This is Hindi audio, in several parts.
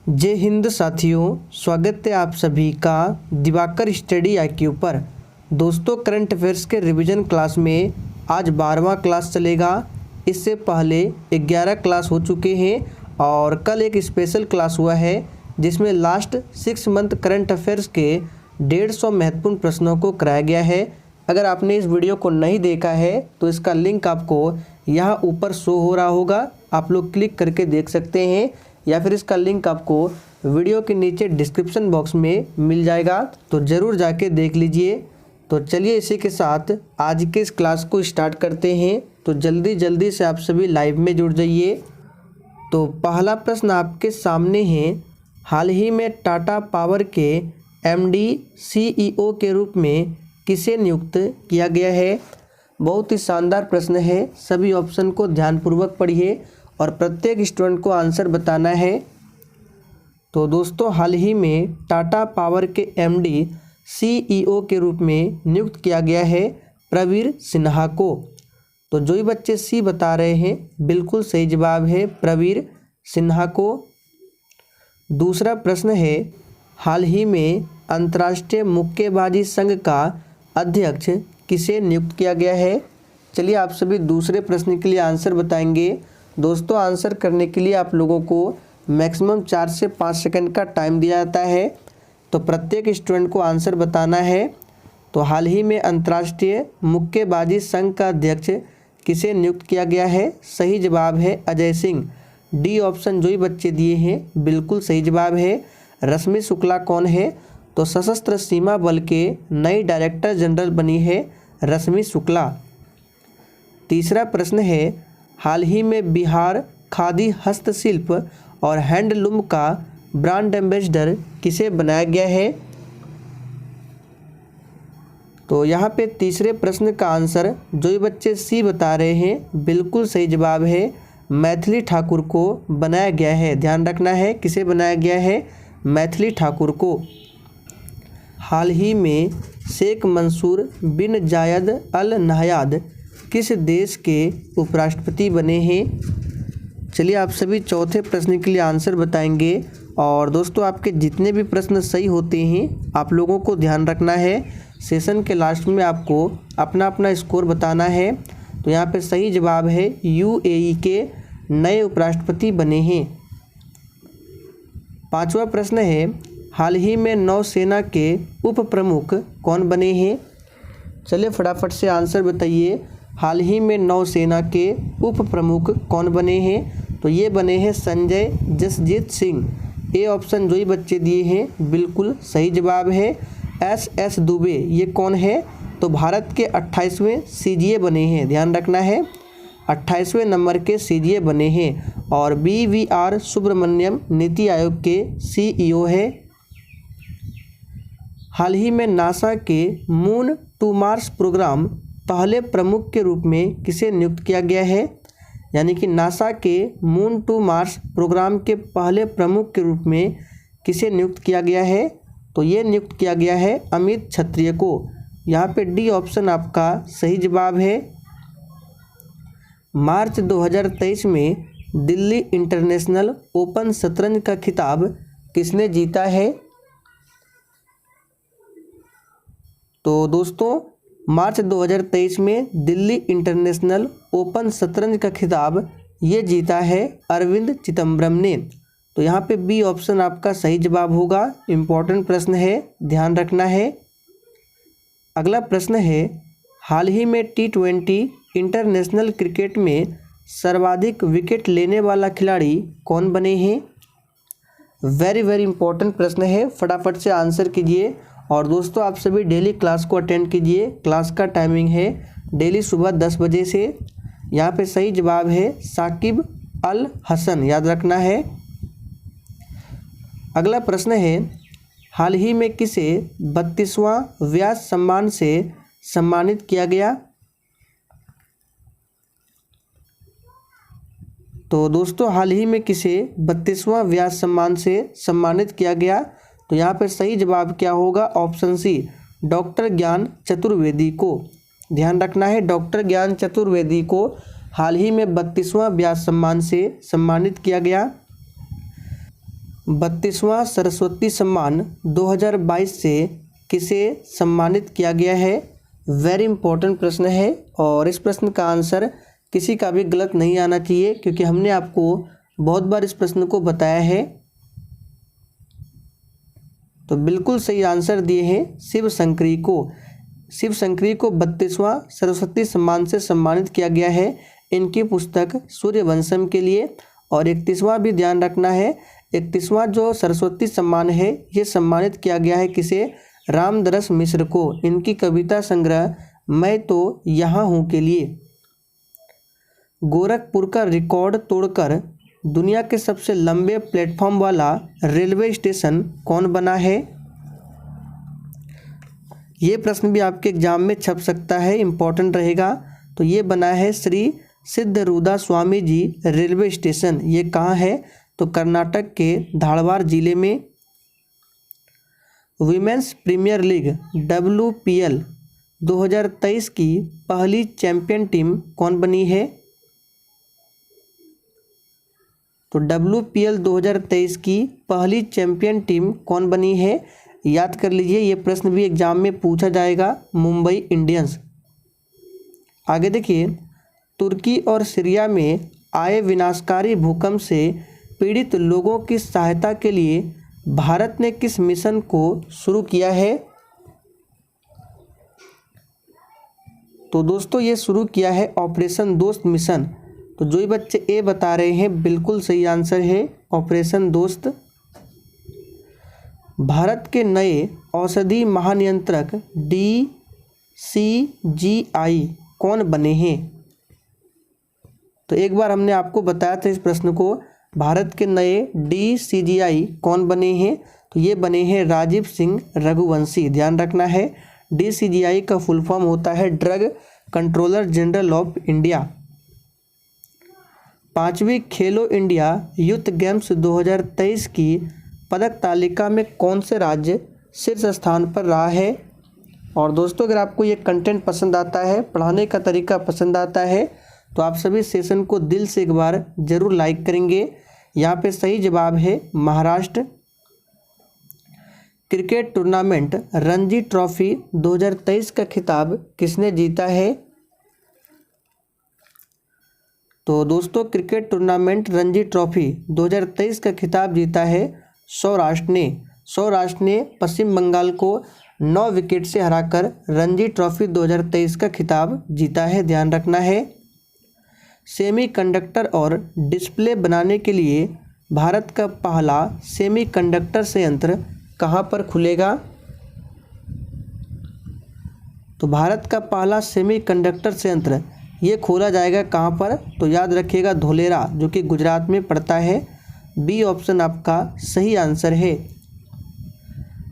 जय हिंद साथियों, स्वागत है आप सभी का दिवाकर स्टडी IQ पर। दोस्तों, करंट अफेयर्स के रिवीजन क्लास में आज 12वां क्लास चलेगा। इससे पहले 11 क्लास हो चुके हैं और कल एक स्पेशल क्लास हुआ है जिसमें लास्ट 6 मंथ करंट अफेयर्स के 150 महत्वपूर्ण प्रश्नों को कराया गया है। अगर आपने इस वीडियो को नहीं देखा है तो इसका लिंक आपको यहाँ ऊपर शो हो रहा होगा, आप लोग क्लिक करके देख सकते हैं, या फिर इसका लिंक आपको वीडियो के नीचे डिस्क्रिप्शन बॉक्स में मिल जाएगा, तो ज़रूर जाके देख लीजिए। तो चलिए इसी के साथ आज के इस क्लास को स्टार्ट करते हैं। तो जल्दी से आप सभी लाइव में जुड़ जाइए। तो पहला प्रश्न आपके सामने है, हाल ही में टाटा पावर के MD CEO के रूप में किसे नियुक्त किया गया है। बहुत ही शानदार प्रश्न है, सभी ऑप्शन को ध्यानपूर्वक पढ़िए और प्रत्येक स्टूडेंट को आंसर बताना है। तो दोस्तों, हाल ही में टाटा पावर के MD CEO के रूप में नियुक्त किया गया है प्रवीर सिन्हा को। तो जो ही बच्चे सी बता रहे हैं, बिल्कुल सही जवाब है प्रवीर सिन्हा को। दूसरा प्रश्न है, हाल ही में अंतर्राष्ट्रीय मुक्केबाजी संघ का अध्यक्ष किसे नियुक्त किया गया है। चलिए आप सभी दूसरे प्रश्न के लिए आंसर बताएंगे। दोस्तों, आंसर करने के लिए आप लोगों को मैक्सिमम 4 से 5 सेकंड का टाइम दिया जाता है, तो प्रत्येक स्टूडेंट को आंसर बताना है। तो हाल ही में अंतर्राष्ट्रीय मुक्केबाजी संघ का अध्यक्ष किसे नियुक्त किया गया है। सही जवाब है अजय सिंह। डी ऑप्शन जो ही बच्चे दिए हैं बिल्कुल सही जवाब है। रश्मि शुक्ला कौन है, तो सशस्त्र सीमा बल के नई डायरेक्टर जनरल बनी है रश्मि शुक्ला। तीसरा प्रश्न है, हाल ही में बिहार खादी हस्तशिल्प और हैंडलूम का ब्रांड एम्बेसडर किसे बनाया गया है। तो यहाँ पे तीसरे प्रश्न का आंसर जो ही बच्चे सी बता रहे हैं बिल्कुल सही जवाब है, मैथिली ठाकुर को बनाया गया है। ध्यान रखना है, किसे बनाया गया है, मैथिली ठाकुर को। हाल ही में शेख मंसूर बिन जायद अल नहयान किस देश के उपराष्ट्रपति बने हैं। चलिए आप सभी चौथे प्रश्न के लिए आंसर बताएंगे। और दोस्तों, आपके जितने भी प्रश्न सही होते हैं आप लोगों को ध्यान रखना है, सेशन के लास्ट में आपको अपना अपना स्कोर बताना है। तो यहाँ पे सही जवाब है UAE के नए उपराष्ट्रपति बने हैं। पांचवा प्रश्न है, हाल ही में नौसेना के उप प्रमुख कौन बने हैं। चलिए फटाफट से आंसर बताइए, हाल ही में नौसेना के उप प्रमुख कौन बने हैं। तो ये बने हैं संजय जसजीत सिंह। ए ऑप्शन जो ही बच्चे दिए हैं बिल्कुल सही जवाब है। SS दुबे ये कौन है, तो भारत के 28वें CGA बने हैं। ध्यान रखना है, 28वें नंबर के CGA बने हैं। और BVR सुब्रमण्यम नीति आयोग के CEO है। हाल ही में नासा के मून टू मार्स प्रोग्राम पहले प्रमुख के रूप में किसे नियुक्त किया गया है। यानी कि नासा के मून टू मार्स प्रोग्राम के पहले प्रमुख के रूप में किसे नियुक्त किया गया है। तो ये नियुक्त किया गया है अमित क्षत्रिय को। यहाँ पे डी ऑप्शन आपका सही जवाब है। मार्च 2023 में दिल्ली इंटरनेशनल ओपन शतरंज का खिताब किसने जीता है। तो दोस्तों, मार्च 2023 में दिल्ली इंटरनेशनल ओपन शतरंज का खिताब ये जीता है अरविंद चिदम्बरम ने। तो यहाँ पे बी ऑप्शन आपका सही जवाब होगा। इम्पॉर्टेंट प्रश्न है, ध्यान रखना है। अगला प्रश्न है, हाल ही में T20 इंटरनेशनल क्रिकेट में सर्वाधिक विकेट लेने वाला खिलाड़ी कौन बने हैं। वेरी इंपॉर्टेंट प्रश्न है, फटाफट से आंसर कीजिए। और दोस्तों, आप सभी डेली क्लास को अटेंड कीजिए। क्लास का टाइमिंग है डेली सुबह 10 बजे से। यहाँ पे सही जवाब है साकिब अल हसन, याद रखना है। अगला प्रश्न है, हाल ही में किसे 32वां व्यास सम्मान से सम्मानित किया गया। तो दोस्तों, हाल ही में किसे 32वां व्यास सम्मान से सम्मानित किया गया। तो यहाँ पे सही जवाब क्या होगा, ऑप्शन सी, डॉक्टर ज्ञान चतुर्वेदी को। ध्यान रखना है, डॉक्टर ज्ञान चतुर्वेदी को हाल ही में 32वां व्यास सम्मान से सम्मानित किया गया। 32वां सरस्वती सम्मान 2022 से किसे सम्मानित किया गया है? वेरी इंपॉर्टेंट प्रश्न है और इस प्रश्न का आंसर किसी का भी गलत नहीं आना चाहिए, क्योंकि हमने आपको बहुत बार इस प्रश्न को बताया है। तो बिल्कुल सही आंसर दिए हैं शिव शंकरी को। शिव शंकरी को 32वां सरस्वती सम्मान से सम्मानित किया गया है इनकी पुस्तक सूर्यवंशम के लिए। और 31वां भी ध्यान रखना है, 31वां जो सरस्वती सम्मान है ये सम्मानित किया गया है किसे? रामदरस मिश्र को, इनकी कविता संग्रह मैं तो यहाँ हूँ के लिए। गोरखपुर का रिकॉर्ड तोड़कर दुनिया के सबसे लंबे प्लेटफॉर्म वाला रेलवे स्टेशन कौन बना है? ये प्रश्न भी आपके एग्जाम में छप सकता है, इम्पोर्टेंट रहेगा। तो ये बना है श्री सिद्धरूदा स्वामी जी रेलवे स्टेशन। ये कहाँ है? तो कर्नाटक के धारवाड़ जिले में। वीमेंस प्रीमियर लीग WPL 2023 की पहली चैंपियन टीम कौन बनी है? तो WPL 2023 की पहली चैंपियन टीम कौन बनी है? याद कर लीजिए, ये प्रश्न भी एग्जाम में पूछा जाएगा, मुंबई इंडियंस। आगे देखिए, तुर्की और सीरिया में आए विनाशकारी भूकंप से पीड़ित लोगों की सहायता के लिए भारत ने किस मिशन को शुरू किया है? तो दोस्तों ये शुरू किया है ऑपरेशन दोस्त मिशन। तो जो ही बच्चे ए बता रहे हैं बिल्कुल सही आंसर है ऑपरेशन दोस्त। भारत के नए औषधि महानियंत्रक DCGI कौन बने हैं? तो एक बार हमने आपको बताया था इस प्रश्न को, भारत के नए DCGI कौन बने हैं? तो ये बने हैं राजीव सिंह रघुवंशी। ध्यान रखना है, DCGI का फुल फॉर्म होता है drug controller general of India. 5वीं खेलो इंडिया यूथ गेम्स 2023 की पदक तालिका में कौन से राज्य शीर्ष स्थान पर रहा है? और दोस्तों अगर आपको ये कंटेंट पसंद आता है, पढ़ाने का तरीका पसंद आता है, तो आप सभी सेशन को दिल से एक बार ज़रूर लाइक करेंगे। यहाँ पे सही जवाब है Maharashtra. Cricket tournament Ranji trophy 2023 का खिताब किसने जीता है? तो दोस्तों क्रिकेट टूर्नामेंट रणजी ट्रॉफी 2023 का खिताब जीता है सौराष्ट्र ने। सौराष्ट्र ने पश्चिम बंगाल को 9 विकेट से हराकर रणजी ट्रॉफी 2023 का खिताब जीता है, ध्यान रखना है। सेमीकंडक्टर और डिस्प्ले बनाने के लिए भारत का पहला सेमीकंडक्टर संयंत्र कहाँ पर खुलेगा? तो भारत का पहला सेमीकंडक्टर संयंत्र ये खोला जाएगा कहाँ पर? तो याद रखिएगा धोलेरा, जो कि गुजरात में पड़ता है। बी ऑप्शन आपका सही आंसर है।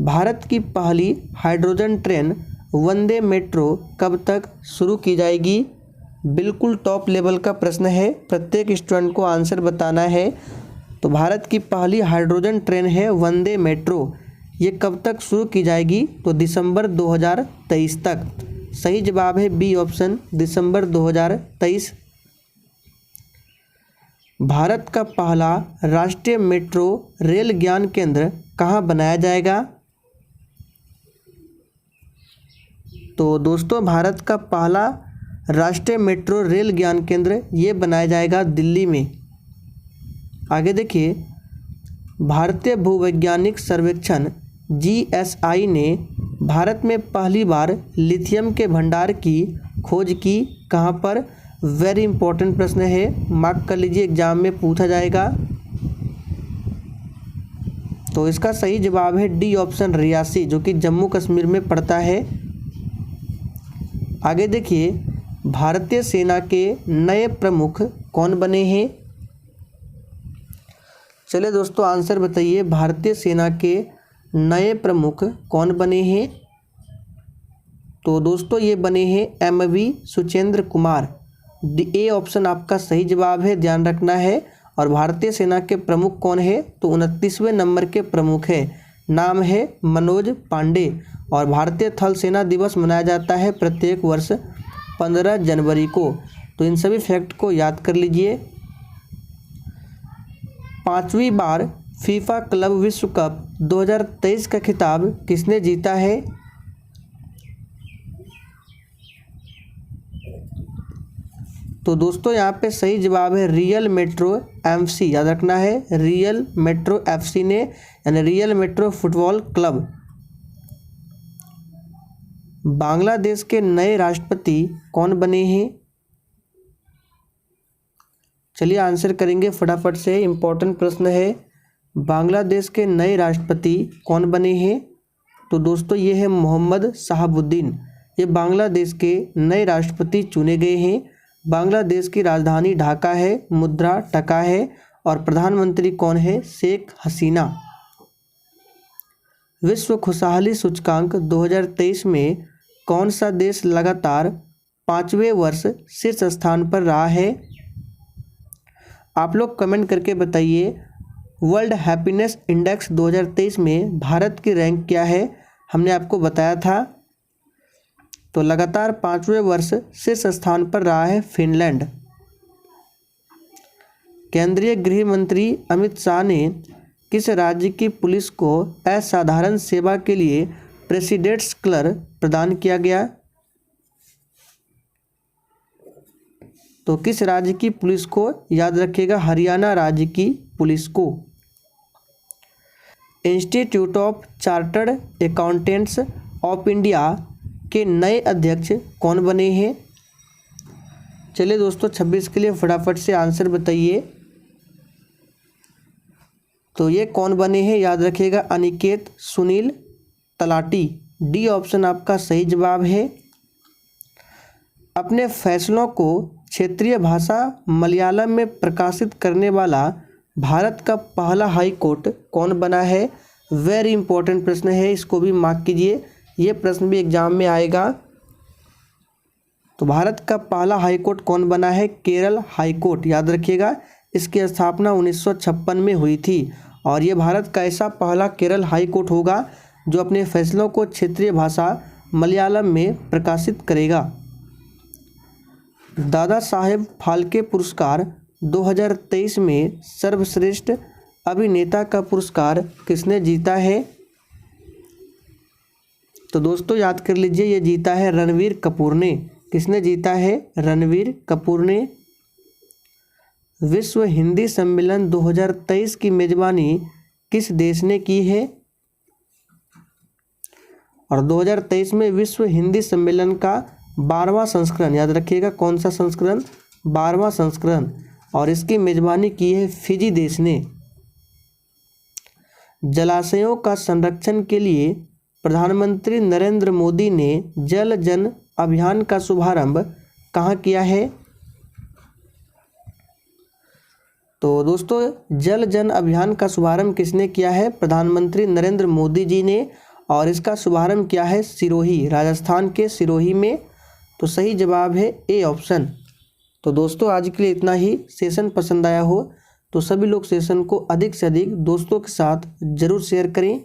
भारत की पहली हाइड्रोजन ट्रेन वंदे मेट्रो कब तक शुरू की जाएगी? बिल्कुल टॉप लेवल का प्रश्न है, प्रत्येक स्टूडेंट को आंसर बताना है। तो भारत की पहली हाइड्रोजन ट्रेन है वंदे मेट्रो, ये कब तक शुरू की जाएगी? तो दिसंबर 2023 तक। सही जवाब है बी ऑप्शन, दिसंबर 2023। भारत का पहला राष्ट्रीय मेट्रो रेल ज्ञान केंद्र कहाँ बनाया जाएगा? तो दोस्तों भारत का पहला राष्ट्रीय मेट्रो रेल ज्ञान केंद्र ये बनाया जाएगा दिल्ली में। आगे देखिए, भारतीय भूवैज्ञानिक सर्वेक्षण GSI ने भारत में पहली बार लिथियम के भंडार की खोज की कहाँ पर? वेरी इंपॉर्टेंट प्रश्न है, मार्क कर लीजिए, एग्जाम में पूछा जाएगा। तो इसका सही जवाब है डी ऑप्शन रियासी, जो कि जम्मू कश्मीर में पड़ता है। आगे देखिए, भारतीय सेना के नए प्रमुख कौन बने हैं? चलिए दोस्तों आंसर बताइए, भारतीय सेना के नए प्रमुख कौन बने हैं? तो दोस्तों ये बने हैं MV Suchendra Kumar. A option आपका सही जवाब है, ध्यान रखना है। और भारतीय सेना के प्रमुख कौन है? तो 29वें नंबर के प्रमुख है, नाम है मनोज पांडे। और भारतीय थल सेना दिवस मनाया जाता है प्रत्येक वर्ष 15 जनवरी को। तो इन सभी फैक्ट को याद कर लीजिए। 5वीं बार फीफा क्लब विश्व कप 2023 का खिताब किसने जीता है? तो दोस्तों यहाँ पे सही जवाब है रियल मेट्रो एफसी। याद रखना है, रियल मेट्रो एफसी ने, यानी real metro football club. Bangladesh के नए राष्ट्रपति कौन बने हैं? चलिए आंसर करेंगे फटाफट से, इंपॉर्टेंट प्रश्न है। बांग्लादेश के नए राष्ट्रपति कौन बने हैं? तो दोस्तों ये है मोहम्मद शहाबुद्दीन। ये बांग्लादेश के नए राष्ट्रपति चुने गए हैं। बांग्लादेश की राजधानी ढाका है, मुद्रा टका है और प्रधानमंत्री कौन है? शेख हसीना। विश्व खुशहाली सूचकांक 2023 में कौन सा देश लगातार 5वें वर्ष शीर्ष स्थान पर रहा है? आप लोग कमेंट करके बताइए। वर्ल्ड हैप्पीनेस इंडेक्स 2023 में भारत की रैंक क्या है? हमने आपको बताया था। तो लगातार 5वें वर्ष शीर्ष स्थान पर रहा है फिनलैंड। केंद्रीय गृह मंत्री अमित शाह ने किस राज्य की पुलिस को असाधारण सेवा के लिए प्रेसिडेंट्स कलर प्रदान किया गया? तो किस राज्य की पुलिस को? याद रखिएगा, हरियाणा राज्य की पुलिस को। Institute of chartered accountants of India के नए अध्यक्ष कौन बने हैं? चलिए दोस्तों 26 के लिए फटाफट से आंसर बताइए। तो ये कौन बने हैं? याद रखिएगा, अनिकेत सुनील तलाटी। डी ऑप्शन आपका सही जवाब है। अपने फैसलों को क्षेत्रीय भाषा मलयालम में प्रकाशित करने वाला भारत का पहला हाई कोर्ट कौन बना है? वेरी इंपॉर्टेंट प्रश्न है, इसको भी मार्क कीजिए, ये प्रश्न भी एग्जाम में आएगा। तो भारत का पहला हाई कोर्ट कौन बना है? Kerala high court. याद रखिएगा, इसकी स्थापना 1956 में हुई थी और ये भारत का ऐसा पहला केरल हाई कोर्ट होगा जो अपने फैसलों को क्षेत्रीय भाषा मलयालम में प्रकाशित करेगा। दादा साहेब फाल्के पुरस्कार 2023 में सर्वश्रेष्ठ अभिनेता का पुरस्कार किसने जीता है? तो दोस्तों याद कर लीजिए, ये जीता है रणवीर कपूर ने। किसने जीता है? रणवीर कपूर ने। विश्व हिंदी सम्मेलन 2023 की मेजबानी किस देश ने की है? और 2023 में विश्व हिंदी सम्मेलन का 12वां संस्करण, याद रखिएगा कौन सा संस्करण? 12वां संस्करण, और इसकी मेजबानी की है फिजी देश ने। जलाशयों का संरक्षण के लिए प्रधानमंत्री नरेंद्र मोदी ने जल जन अभियान का शुभारंभ कहाँ किया है? तो दोस्तों जल जन अभियान का शुभारंभ किसने किया है? प्रधानमंत्री नरेंद्र मोदी जी ने, और इसका शुभारंभ किया है सिरोही, राजस्थान के सिरोही में। तो सही जवाब है ए ऑप्शन। तो दोस्तों आज के लिए इतना ही। सेशन पसंद आया हो तो सभी लोग सेशन को अधिक से अधिक दोस्तों के साथ ज़रूर शेयर करें।